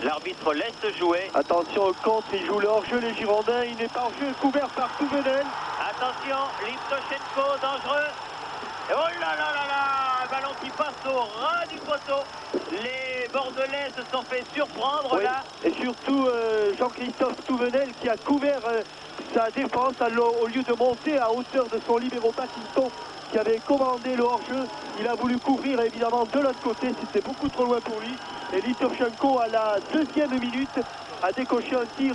L'arbitre laisse jouer. Attention au contre, il joue le hors-jeu, les Girondins. Il n'est pas hors-jeu, couvert par Touvenel. Attention, Liptoshenko, dangereux. Et oh là là là là, un ballon qui passe au ras du poteau. Les Bordelais se sont fait surprendre Oui. là. Et surtout Jean-Christophe Touvenel qui a couvert sa défense au lieu de monter à hauteur de son libéro Pattinson qui avait commandé le hors-jeu. Il a voulu couvrir évidemment de l'autre côté, c'était beaucoup trop loin pour lui. Et Liptoshenko à la 2e minute a décoché un tir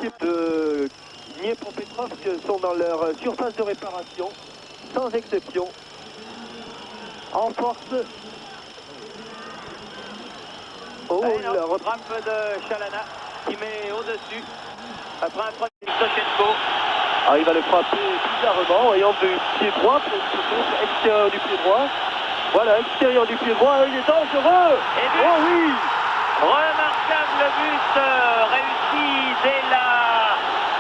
qui est de Dniepropetrovsk, sont dans leur surface de réparation, sans exception. En force. Oh, la frappe de Chalana qui met au-dessus. Après un premier Liptoshenko. Il va le frapper bizarrement, ayant du pied droit, extérieur du pied droit. Voilà, extérieur du pied droit, il est dangereux. Oh oui. Remarquable but réussi dès la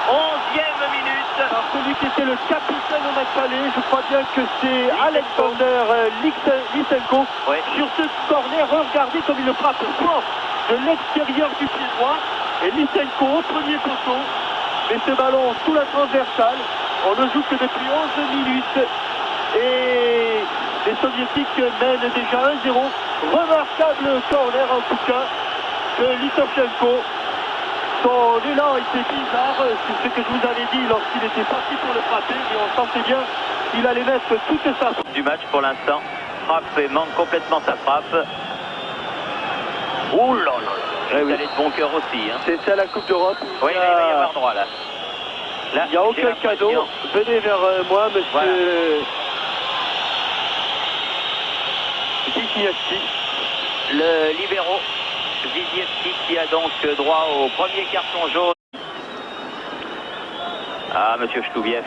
11e minute. Alors celui qui était le capitaine au match aller, je crois bien que c'est Alexander Lysenko. Oui. Sur ce corner, regardez comme il le frappe fort de l'extérieur du pied droit. Et Lysenko au premier poteau. Mais ce ballon sous la transversale, on ne joue que depuis 11 minutes. Et les Soviétiques mènent déjà 1-0. Remarquable corner en tout cas de Liptoshenko. Son élan était bizarre, c'est ce que je vous avais dit lorsqu'il était parti pour le frapper, mais on sentait bien qu'il allait mettre toute sa frappe. Du match pour l'instant, frappe et manque complètement sa frappe. Ouh là là là, il est allé de bon cœur aussi. Hein. C'est à la Coupe d'Europe. Oui, il va y avoir droit là. Il n'y a aucun cadeau. Venez vers moi, monsieur. Voilà. Wisniewski. Le libéro Wisniewski qui a donc droit au premier carton jaune. Ah, monsieur Chtoubiev.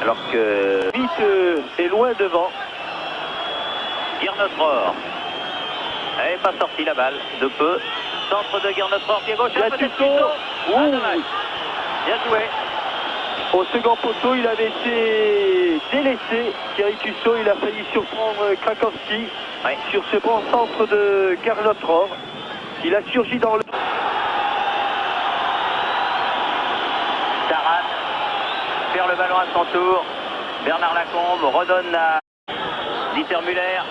Alors que Vite est loin devant. Guernotror. Elle n'est pas sortie la balle, de peu. Centre de Guernotror, pied gauche, peut-être Tussaud. Ah, dommage. Bien joué. Au second poteau, il avait été délaissé. Thierry Tussaud, il a failli surprendre Krakowski sur ce bon centre de Guernotror. Il a surgi dans le... Taran perd le ballon à son tour. Bernard Lacombe redonne à Dieter Müller.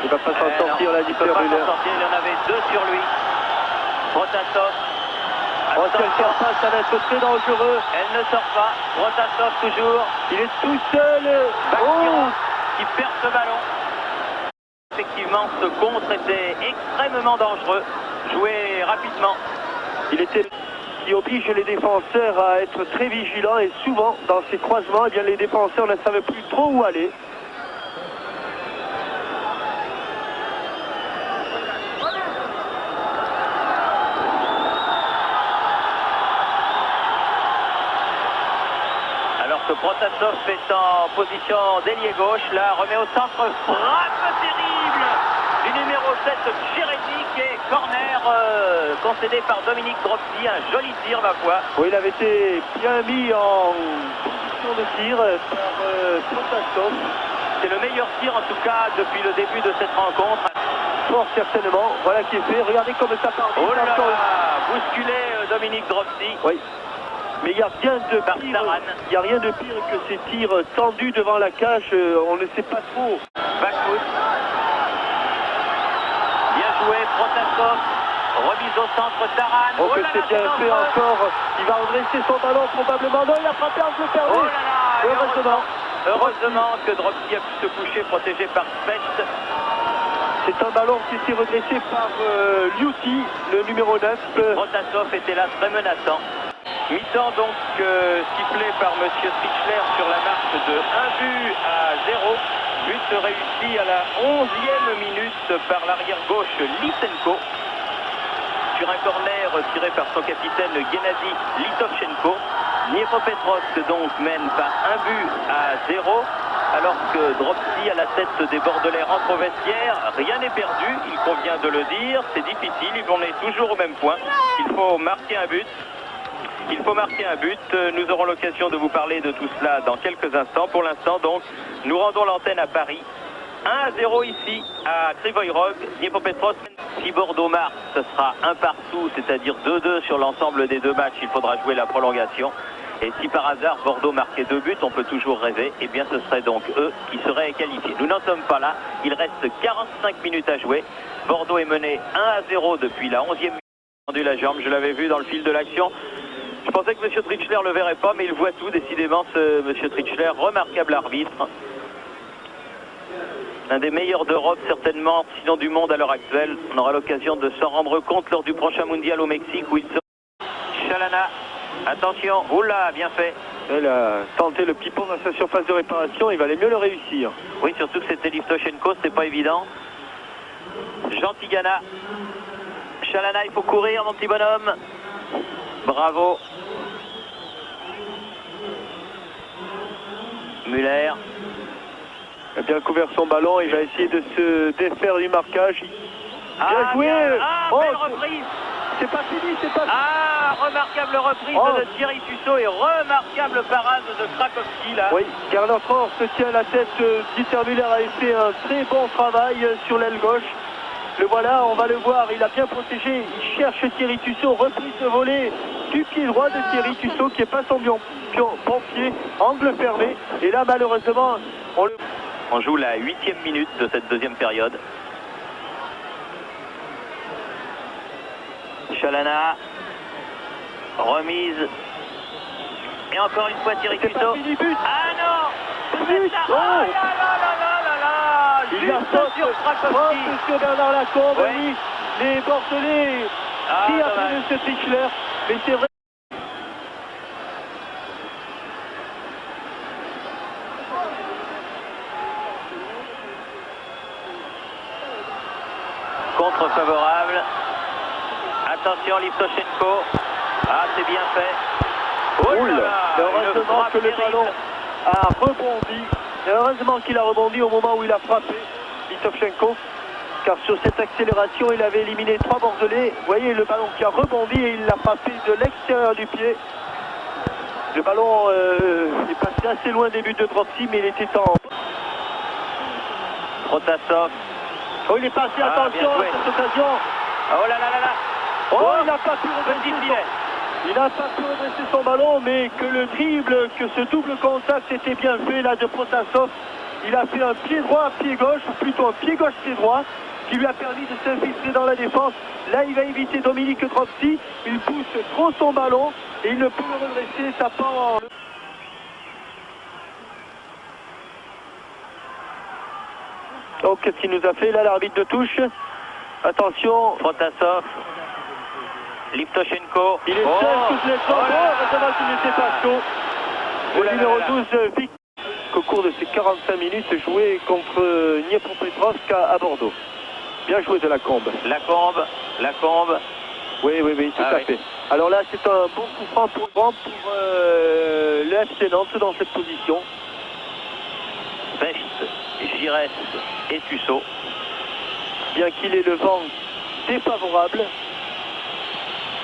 Il ne va pas s'en sortir, la Dieter Müller. Il en avait 2 sur lui. Protasov. Oh, si elle sort pas, ça va être très dangereux. Elle ne sort pas. Protasov toujours. Il est tout seul. Qui perd ce ballon. Effectivement, ce contre était extrêmement dangereux. Joué rapidement. Il était... qui oblige les défenseurs à être très vigilants et souvent dans ces croisements, eh bien, les défenseurs ne savaient plus trop où aller. Alors que Protasov est en position d'ailier gauche, là remet au centre, frappe terrible du numéro 7 Tcheredik et corner concédé par Dominique Dropsy, un joli tir ma foi. Oui, il avait été bien mis en position de tir par Protasov. C'est le meilleur tir en tout cas depuis le début de cette rencontre. Fort certainement, voilà qui est fait, regardez comme ça part. Oh là là, bousculé Dominique Dropsy. Oui. Mais il n'y a rien de pire, il y a rien de pire que ces tirs tendus devant la cage, on ne sait pas trop. Backfoot. Bien joué, Protasov. Remise au centre, Taran. Oh, que c'est bien fait encore. Il va redresser son ballon probablement. Non, il a frappé un peu perdu. Oh là là, heureusement que Dropsy a pu se coucher protégé par Spetz. C'est un ballon qui était redressé par Liuti, le numéro 9. Protasov était là très menaçant. Mi-temps donc sifflé par M. Strichler sur la marque de 1-0. But réussi à la 11e minute par l'arrière gauche Lysenko. Sur un corner tiré par son capitaine Gennady Litovchenko. Dniepropetrovsk donc mène par 1-0. Alors que Dropsy à la tête des Bordelais rentre au vestiaire. Rien n'est perdu, il convient de le dire. C'est difficile, on est toujours au même point. Il faut marquer un but. Nous aurons l'occasion de vous parler de tout cela dans quelques instants. Pour l'instant, donc, nous rendons l'antenne à Paris. 1-0 1-0 ici à Krivoy Rog, Dniepopetrovsk. Si Bordeaux marque, ce sera un partout, c'est-à-dire 2-2 sur l'ensemble des deux matchs. Il faudra jouer la prolongation. Et si par hasard Bordeaux marquait 2 buts, on peut toujours rêver, eh bien ce serait donc eux qui seraient qualifiés. Nous n'en sommes pas là, il reste 45 minutes à jouer. Bordeaux est mené 1-0 depuis la 11e minute. Tendu la jambe, je l'avais vu dans le fil de l'action. Je pensais que M. Trichler ne le verrait pas, mais il voit tout décidément, ce M. Trichler, remarquable arbitre. Un des meilleurs d'Europe certainement, sinon du monde à l'heure actuelle. On aura l'occasion de s'en rendre compte lors du prochain mondial au Mexique où il sera. Chalana. Attention, oula, bien fait. Il a tenté le petit pont dans sa surface de réparation, il valait mieux le réussir. Oui, surtout que c'était Livtoshenko, c'était pas évident. Jean Tigana. Chalana, il faut courir, mon petit bonhomme. Bravo. Muller. Il a bien couvert son ballon, il va essayer de se défaire du marquage. Bien joué. Belle reprise. C'est pas fini, c'est pas fini. Remarquable reprise de Thierry Tussaud et remarquable parade de Krakowski là. Oui, car l'enfant se tient à la tête. Dieter Müller a fait un très bon travail sur l'aile gauche. Le voilà, on va le voir, il a bien protégé. Il cherche Thierry Tussaud, reprise de volée du pied droit de Thierry Tussaud qui est pas son bon pied, angle fermé. Et là malheureusement, on joue la 8e minute de cette deuxième période. Chalana, remise, et encore une fois Thierry Tussaud. Ah non, but. Oh là là là là là, il a juste sur Krakowski. Sur Bernard Lacombe, ouais. Oui, les Bordelais qui appellent ce Trichler, mais c'est vrai. Contre favorable. Attention Livtoshenko. Ah, c'est bien fait. Oh là là, heureusement que le ballon a rebondi. Heureusement qu'il a rebondi au moment où il a frappé Livtoshenko. Car sur cette accélération, il avait éliminé 3 Bordelais. Vous voyez le ballon qui a rebondi et il l'a frappé de l'extérieur du pied. Le ballon est passé assez loin des buts de Dropsy, mais il était en... Protasov. Oh, il est passé, attention à cette occasion. Oh là là là là. Oh, il n'a pas pu redresser il n'a pas pu redresser son ballon, mais que le dribble, que ce double contact était bien fait là de Protasov. Il a fait un pied droit, pied gauche, ou plutôt un pied gauche, pied droit, qui lui a permis de s'infiltrer dans la défense. Là, il va éviter Dominique Dropsy. Il pousse trop son ballon et il ne peut le redresser, tapant en... Donc, qu'est-ce qu'il nous a fait là, l'arbitre de touche? Attention. Protasov. Livtoshenko. Il est seul toutes les fois. Heureusement qu'il n'était pas chaud. Le numéro 12, Vic, au cours de ces 45 minutes, joué contre Dniepopetrovsk à Bordeaux. Bien joué de Lacombe. Lacombe. Oui, tout à fait. Alors là, c'est un bon coup franc pour le FC Nantes dans cette position. Best, Giresse et Tussaud. Bien qu'il ait le vent défavorable.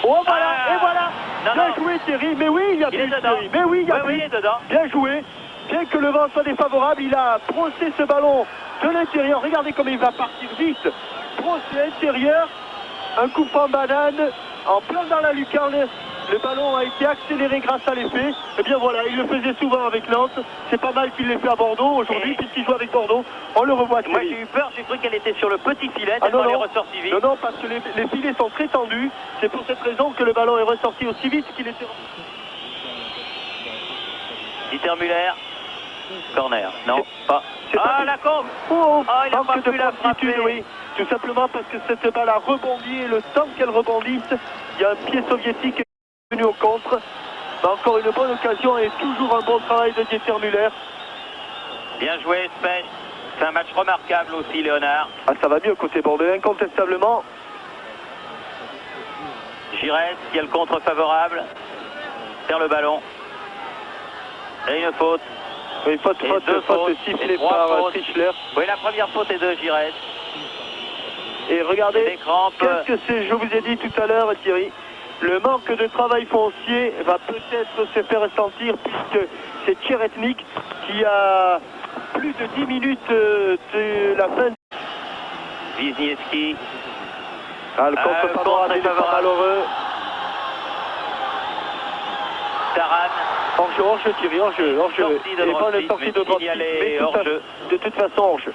Oh voilà, et voilà. Bien joué Thierry, mais oui, il y a plus Thierry. Mais oui, il y a plus. Bien joué. Bien que le vent soit défavorable, il a brossé ce ballon de l'intérieur. Regardez comme il va partir vite. Brossé intérieur, un coup franc banane, en plein dans la lucarne. Le ballon a été accéléré grâce à l'effet. Et bien voilà, il le faisait souvent avec Nantes. C'est pas mal qu'il l'ait fait à Bordeaux aujourd'hui, puisqu'il joue avec Bordeaux. On le revoit. Moi j'ai eu peur, j'ai cru qu'elle était sur le petit filet, elle est ressortie vite. Non, parce que les filets sont très tendus. C'est pour cette raison que le ballon est ressorti aussi vite qu'il était. Dieter Müller. Corner. Non, pas. Lacombe. Il a pas pu la frapper. Oui. Tout simplement parce que cette balle a rebondi et le temps qu'elle rebondisse, il y a un pied soviétique venu au contre. Mais encore une bonne occasion et toujours un bon travail de Dieter Müller. Bien joué, Spech. C'est un match remarquable aussi, Léonard. Ah, ça va mieux côté bordelais, incontestablement. Giresse qui a le contre favorable. Perd le ballon. Et une faute. Oui, faute sifflée par Trichler. Oui, la première faute est de Giresse. Et regardez, qu'est-ce que c'est, je vous ai dit tout à l'heure, Thierry, le manque de travail foncier va peut-être se faire sentir puisque c'est Tcheretnik qui a plus de 10 minutes de la fin. Wisniewski. Ah, le contre favorable, il est pas malheureux. Taran. Hors-jeu, Thierry, hors-jeu. Et bonne sortie de Brodsky. Mais hors-jeu. De toute façon, hors-jeu.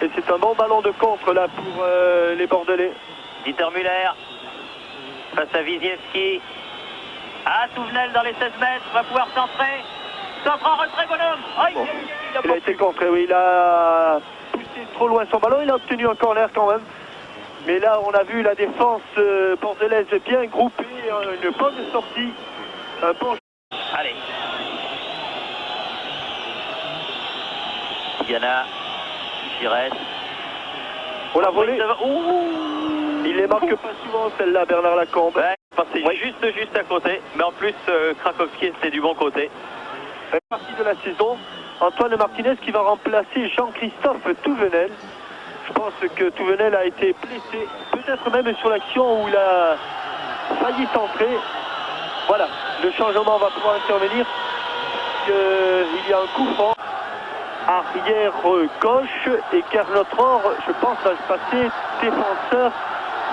Et c'est un bon ballon de contre là pour les Bordelais. Dieter Müller face à Wisniewski. Ah, Touvenel dans les 16 mètres, va pouvoir centrer. Centre en retrait, bonhomme. Oh, Bon. Il a été contré, oui, il a poussé trop loin son ballon, il a obtenu un corner quand même. Mais là, on a vu la défense bordelaise bien groupée, une bonne sortie, un bon... Allez. Diana, Giresse. On l'a volé. Ouh. Il les marque pas souvent celle-là, Bernard Lacombe. Ouais, c'est juste à côté. Mais en plus, Krakowski était du bon côté. Fait partie de la saison. Antoine Martinez qui va remplacer Jean-Christophe Touvenel. Je pense que Touvenel a été blessé, peut-être même sur l'action où il a failli centrer. Voilà, le changement va pouvoir intervenir. Il y a un coup franc. Arrière gauche et Kernotror, je pense, va se passer défenseur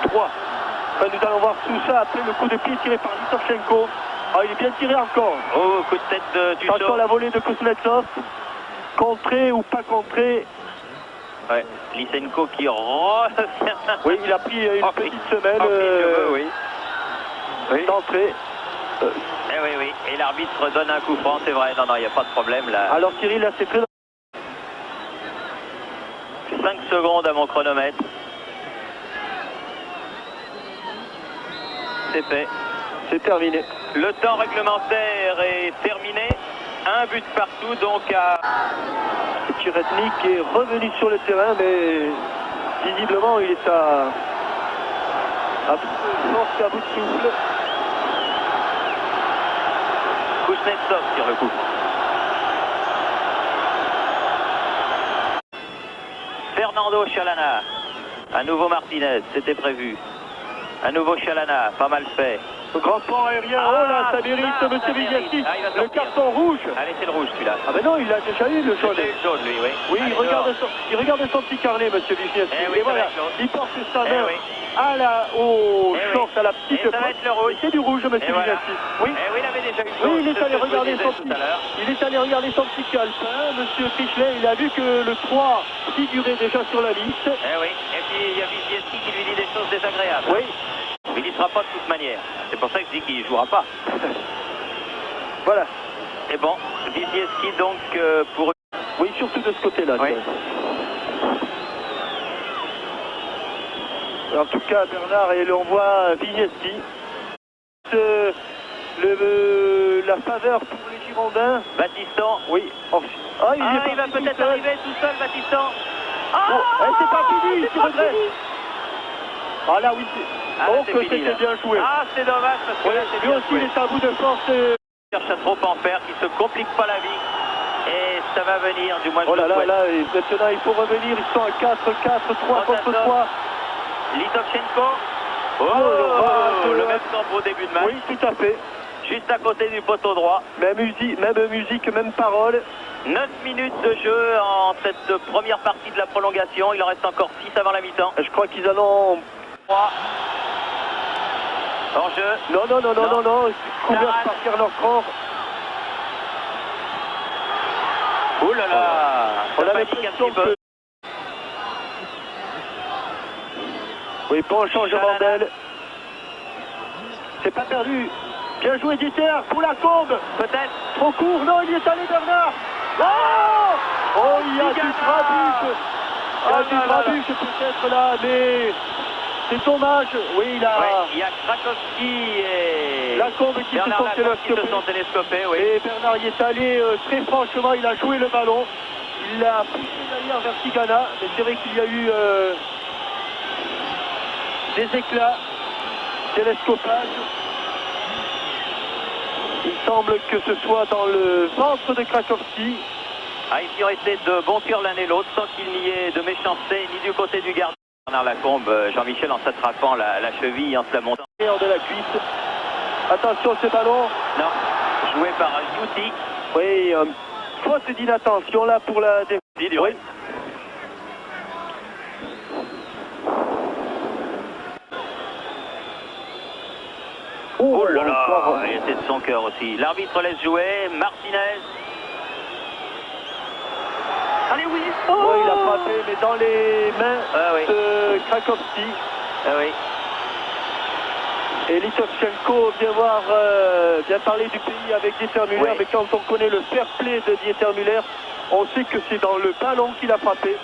droit. Enfin, nous allons voir tout ça après le coup de pied tiré par Litovchenko. Ah, il est bien tiré encore. Oh, coup de tête du Attention à la volée de Kuznetsov. Contré ou pas contré. Ouais, Lysenko qui revient. Oui, il a pris une petite semelle d'entrée. Oui. Et l'arbitre donne un coup franc, c'est vrai. Non, il n'y a pas de problème là. Alors Thierry, là c'est très... 5 secondes à mon chronomètre. C'est fait. C'est terminé. Le temps réglementaire est terminé. Un but partout, donc à... Tchiretnik est revenu sur le terrain, mais visiblement il est à bout de force, à bout de souffle. Kuznetsov tire le coup. Fernando Chalana. À nouveau Martinez, c'était prévu. À nouveau Chalana, pas mal fait. Le grand pont aérien, oh là, ça mérite, monsieur Wisniewski. Le carton rouge. Allez, c'est le rouge celui-là. Ah ben non, il a déjà eu le jaune. Il a eu le jaune, lui, oui. Oui, allez, il regarde son petit carnet, monsieur Wisniewski. Oui, et voilà, il porte sa main au short, à la petite... Et ça va être le rouge. C'est du rouge, monsieur Wisniewski. Oui. Oui, il avait déjà eu le jaune. Oui, il est allé regarder son petit calepin. Monsieur Fischler, il a vu que le 3 figurait déjà sur la liste. Et puis il y a Wisniewski qui lui dit des choses désagréables. Oui. Il n'y sera pas de toute manière. C'est pour ça que je dis qu'il ne jouera pas. Voilà. Et bon, Wisniewski donc pour... Oui, surtout de ce côté-là. Oui. En tout cas, Bernard, et on voit Wisniewski. La faveur pour les Girondins. Battiston. Oui. Il va peut-être arriver tout seul, Battiston. C'est pas fini, il se redresse. Ah là, oui. C'était bien joué. Ah, c'est dommage parce que là, c'est lui bien aussi, joué. il est à bout de force. Il cherche à trop en faire, qu'il se complique pas la vie. Et ça va venir, du moins je le souhaite. Et maintenant, il faut revenir. Ils sont à 4, 3 contre 3. Litovchenko. Le même temps au début de match. Oui, tout à fait. Juste à côté du poteau droit. Même musique, même parole. 9 minutes de jeu en cette première partie de la prolongation. Il en reste encore 6 avant la mi-temps. Je crois qu'ils allons... 3. En jeu. Non. Couvert par Kernotror. Ouh là là. On a l'impression que... Oui, bon changement d'aile. C'est pas perdu. Bien joué Dieter pour la combe. Peut-être. Trop court. Non, il est allé Bernard. Il y a du grabuge. Il y a du grabuge peut-être là, mais c'est dommage. Oui, il y a Krakowski et Lacombe qui se sont télescopés. Oui. Et Bernard y est allé très franchement, il a joué le ballon. Il l'a poussé derrière vers Tigana. Mais c'est vrai qu'il y a eu des éclats, télescopage. Il semble que ce soit dans le ventre de Krakowski. Ils ont été de bon cœur l'un et l'autre sans qu'il n'y ait de méchanceté ni du côté du gardien. Bernard Lacombe, Jean-Michel en s'attrapant la cheville, en se la montant. De la cuisse. Attention ce ballon. Non, joué par Youti. Oui, faute d'inattention là pour la défense. Oui. Oh là là, il était de son cœur aussi. L'arbitre laisse jouer, Martinez. Allez, oui. Oh, il a frappé, mais dans les mains de Krakowski. Ah oui. Et Litovchenko vient parler du pays avec Dieter Müller, mais quand on connaît le fair play de Dieter Müller, on sait que c'est dans le ballon qu'il a frappé,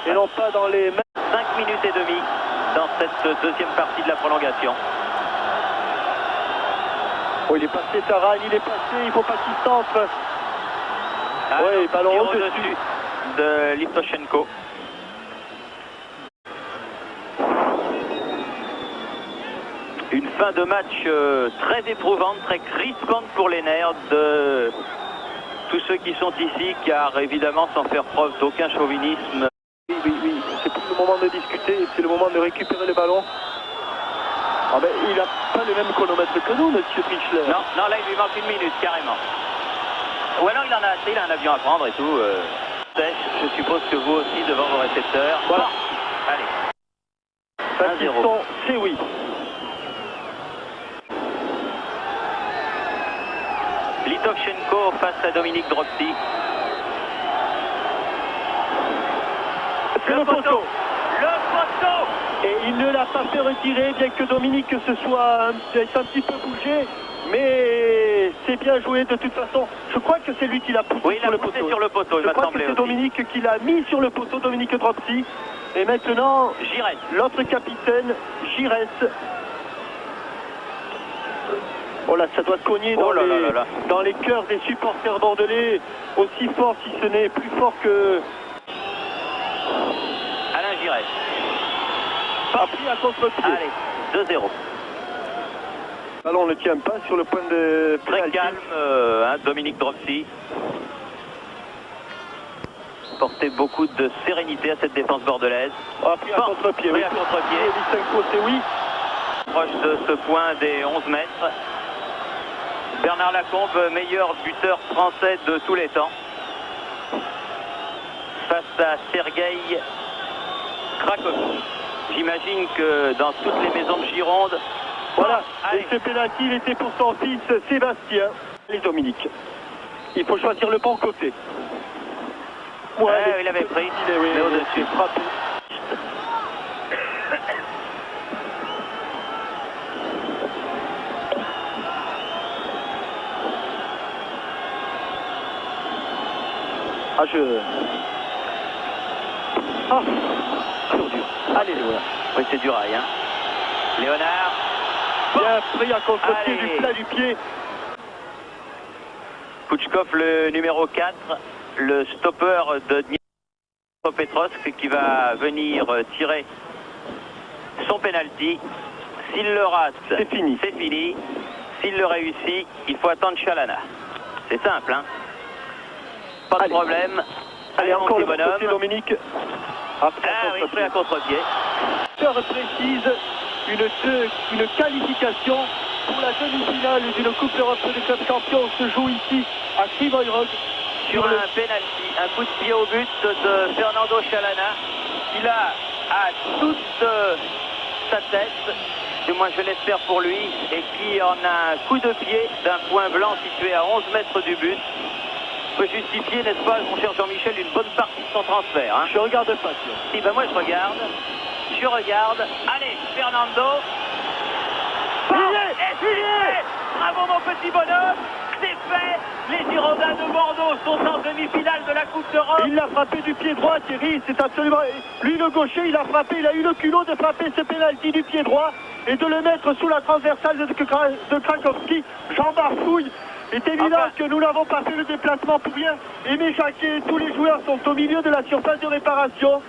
et non pas dans les mains. 5 minutes et demie dans cette deuxième partie de la prolongation. Oh, il est passé Taran, il est passé, il ne faut pas qu'il centre. Oui, ballon au-dessus de Litovchenko. Une fin de match très éprouvante, très crispante pour les nerfs de tous ceux qui sont ici, car évidemment sans faire preuve d'aucun chauvinisme. Oui, c'est plus le moment de discuter, c'est le moment de récupérer le ballon. Ah ben, il n'a pas le même chronomètre que nous, monsieur Trichler. Non, là il lui manque 1 minute, carrément. Ou alors il en a assez, il a un avion à prendre et tout. Je suppose que vous aussi, devant vos récepteurs. Voilà. Allez. 1-0. C'est oui. Litovchenko face à Dominique Dropsy. Le poteau. Le poteau. Et il ne l'a pas fait retirer, bien que Dominique se soit un petit peu bougé. Mais c'est bien joué de toute façon. Je crois que c'est lui qui l'a poussé, oui, il a poussé sur le poteau. Je crois que c'est Dominique qui l'a mis sur le poteau, Dominique Dropsy. Et maintenant, Giresse. L'autre capitaine, Giresse. Oh là, ça doit cogner dans les cœurs des supporters bordelais, aussi fort si ce n'est plus fort que... Alain Giresse. A pris à contre-pied. Allez, 2-0. Ballon ne tient pas sur le point de... Très calme, Dominique Dropsy. Portait beaucoup de sérénité à cette défense bordelaise. Pris à contre-pied. Pris à contre-pied. Lisenko, c'est oui. Proche de ce point des 11 mètres. Bernard Lacombe, meilleur buteur français de tous les temps. Face à Sergueï Krakowski. J'imagine que dans toutes les maisons de Gironde... Voilà, et ce pénalty, il était pour son fils Sébastien. Et Dominique. Il faut choisir le bon côté. Ouais, il avait pris. Il est au-dessus. Frappé. Dur. Allez, Léonard. Oui, c'est du rail, hein. Léonard. Bien pris à contre-pied du plat du pied. Pouchkov, le numéro 4, le stopper de Dnipropetrovsk qui va venir tirer son penalty. S'il le rate, c'est fini. C'est fini. S'il le réussit, il faut attendre Chalana. C'est simple, hein. Pas de problème. Allez, encore le bonhomme. Dominique. Oui, pris à contre-pied. Précise une qualification pour la demi-finale d'une Coupe d'Europe des clubs champions se joue ici à Krivoy Rog. Sur un penalty, un coup de pied au but de Fernando Chalana. Il a à toute sa tête, du moins je l'espère pour lui, et qui en a un coup de pied d'un point blanc situé à 11 mètres du but. Peut justifier, n'est-ce pas, mon cher Jean-Michel, une bonne partie de son transfert. Hein. Je regarde pas. Si, ben moi je regarde. Allez, Fernando. Bravo mon petit bonhomme. C'est fait. Les Girondins de Bordeaux sont en demi-finale de la Coupe d'Europe. Il l'a frappé du pied droit, Thierry. C'est absolument... Lui, le gaucher, il a frappé. Il a eu le culot de frapper ce pénalty du pied droit et de le mettre sous la transversale de Krakowski. Jean Barfouille. C'est évident que nous n'avons pas fait le déplacement pour rien. Aimé Jacquet, tous les joueurs sont au milieu de la surface de réparation.